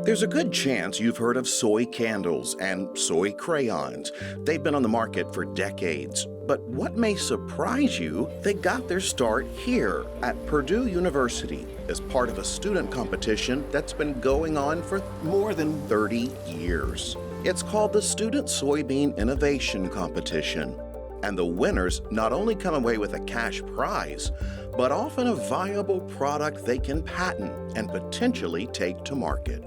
There's a good chance you've heard of soy candles and soy crayons. They've been on the market for decades. But what may surprise you, they got their start here at Purdue University as part of a student competition that's been going on for more than 30 years. It's called the Student Soybean Innovation Competition. And the winners not only come away with a cash prize, but often a viable product they can patent and potentially take to market.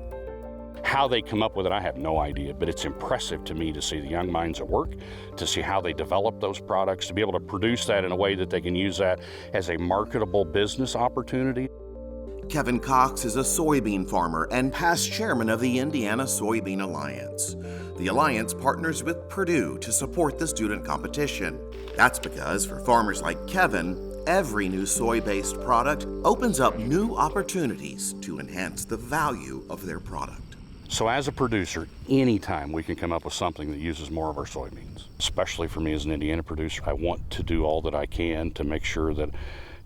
How they come up with it, I have no idea, but it's impressive to me to see the young minds at work, to see how they develop those products, to be able to produce that in a way that they can use that as a marketable business opportunity. Kevin Cox is a soybean farmer and past chairman of the Indiana Soybean Alliance. The Alliance partners with Purdue to support the student competition. That's because for farmers like Kevin, every new soy-based product opens up new opportunities to enhance the value of their product. So as a producer, anytime we can come up with something that uses more of our soybeans, especially for me as an Indiana producer, I want to do all that I can to make sure that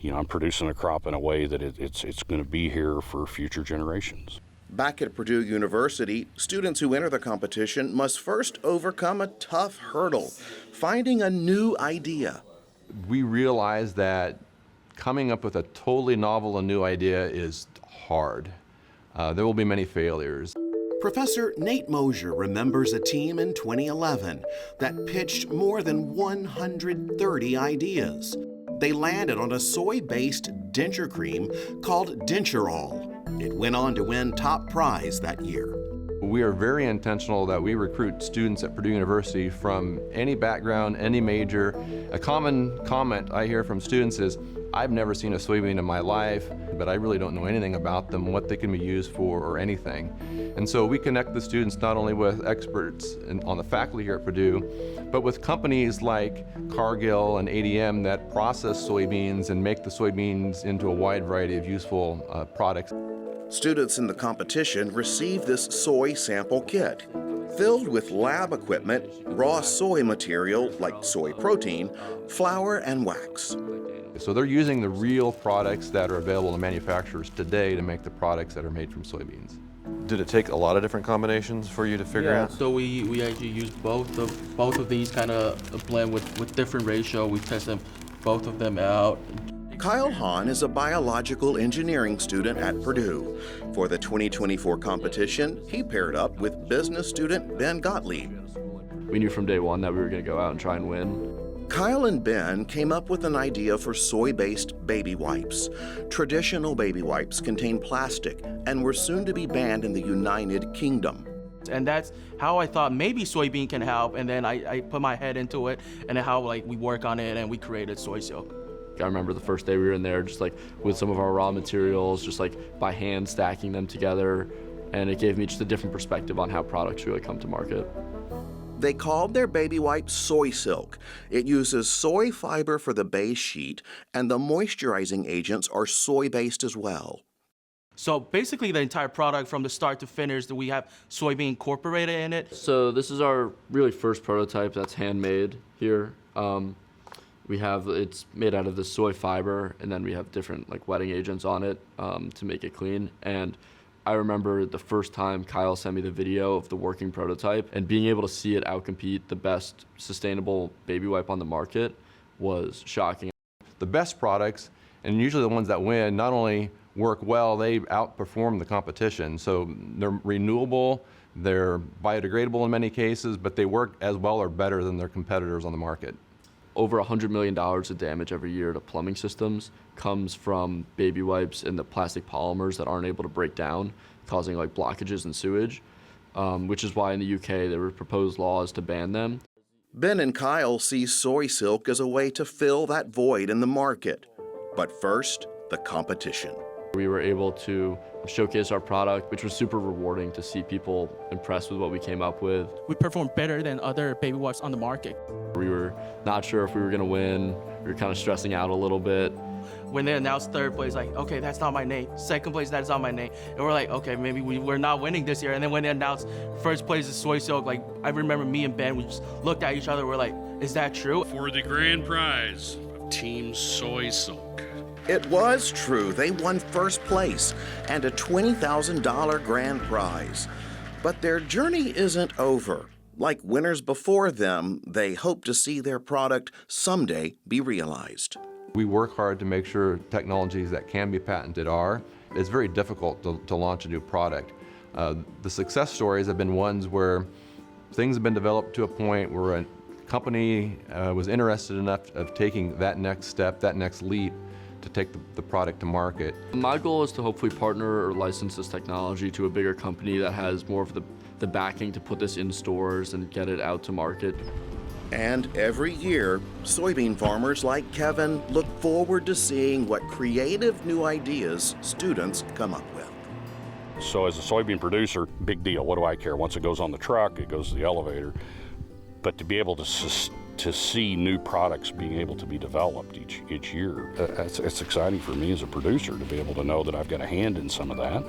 I'm producing a crop in a way that it's going to be here for future generations. Back at Purdue University, students who enter the competition must first overcome a tough hurdle, finding a new idea. We realize that coming up with a totally novel and new idea is hard. There will be many failures. Professor Nate Mosier remembers a team in 2011 that pitched more than 130 ideas. They landed on a soy-based denture cream called Denture-All. It went on to win top prize that year. We are very intentional that we recruit students at Purdue University from any background, any major. A common comment I hear from students is, I've never seen a soybean in my life, but I really don't know anything about them, what they can be used for, or anything. And so we connect the students not only with experts on the faculty here at Purdue, but with companies like Cargill and ADM that process soybeans and make the soybeans into a wide variety of useful products. Students in the competition receive this soy sample kit, filled with lab equipment, raw soy material like soy protein, flour, and wax. So they're using the real products that are available to manufacturers today to make the products that are made from soybeans. Did it take a lot of different combinations for you to figure out? So we actually use both of these kind of blend with different ratio. We test them, both of them out. Kyle Hahn is a biological engineering student at Purdue. For the 2024 competition, he paired up with business student Ben Gottlieb. We knew from day one that we were going to go out and try and win. Kyle and Ben came up with an idea for soy-based baby wipes. Traditional baby wipes contain plastic and were soon to be banned in the United Kingdom. And that's how I thought maybe soybean can help, and then I put my head into it, and how we work on it, and we created soy silk. I remember the first day we were in there, just with some of our raw materials, just by hand stacking them together, and it gave me just a different perspective on how products really come to market. They called their baby wipe soy silk. It uses soy fiber for the base sheet, and the moisturizing agents are soy-based as well. So basically the entire product from the start to finish, we have soybean incorporated in it. So this is our really first prototype that's handmade here. It's made out of the soy fiber, and then we have different wetting agents on it to make it clean. And I remember the first time Kyle sent me the video of the working prototype, and being able to see it outcompete the best sustainable baby wipe on the market was shocking. The best products, and usually the ones that win, not only work well, they outperform the competition. So they're renewable, they're biodegradable in many cases, but they work as well or better than their competitors on the market. Over $100 million of damage every year to plumbing systems comes from baby wipes and the plastic polymers that aren't able to break down, causing blockages in sewage, which is why in the UK there were proposed laws to ban them. Ben and Kyle see soy silk as a way to fill that void in the market. But first, the competition. We were able to showcase our product, which was super rewarding to see people impressed with what we came up with. We performed better than other baby wipes on the market. We were not sure if we were going to win. We were kind of stressing out a little bit. When they announced third place, okay, that's not my name. Second place, that is not my name. And we're okay, maybe we're not winning this year. And then when they announced first place is soy silk, I remember me and Ben, we just looked at each other, we're is that true? For the grand prize of Team Soy Silk, It was true. They won first place and a $20,000 grand prize. But their journey isn't over. Like winners before them, they hope to see their product someday be realized. We work hard to make sure technologies that can be patented are. It's very difficult to launch a new product. The success stories have been ones where things have been developed to a point where a company was interested enough of taking that next step, that next leap, to take the product to market. My goal is to hopefully partner or license this technology to a bigger company that has more of the backing to put this in stores and get it out to market. And every year, soybean farmers like Kevin look forward to seeing what creative new ideas students come up with. So as a soybean producer, big deal. What do I care? Once it goes on the truck, it goes to the elevator. But to be able to see new products being able to be developed each year, it's exciting for me as a producer to be able to know that I've got a hand in some of that.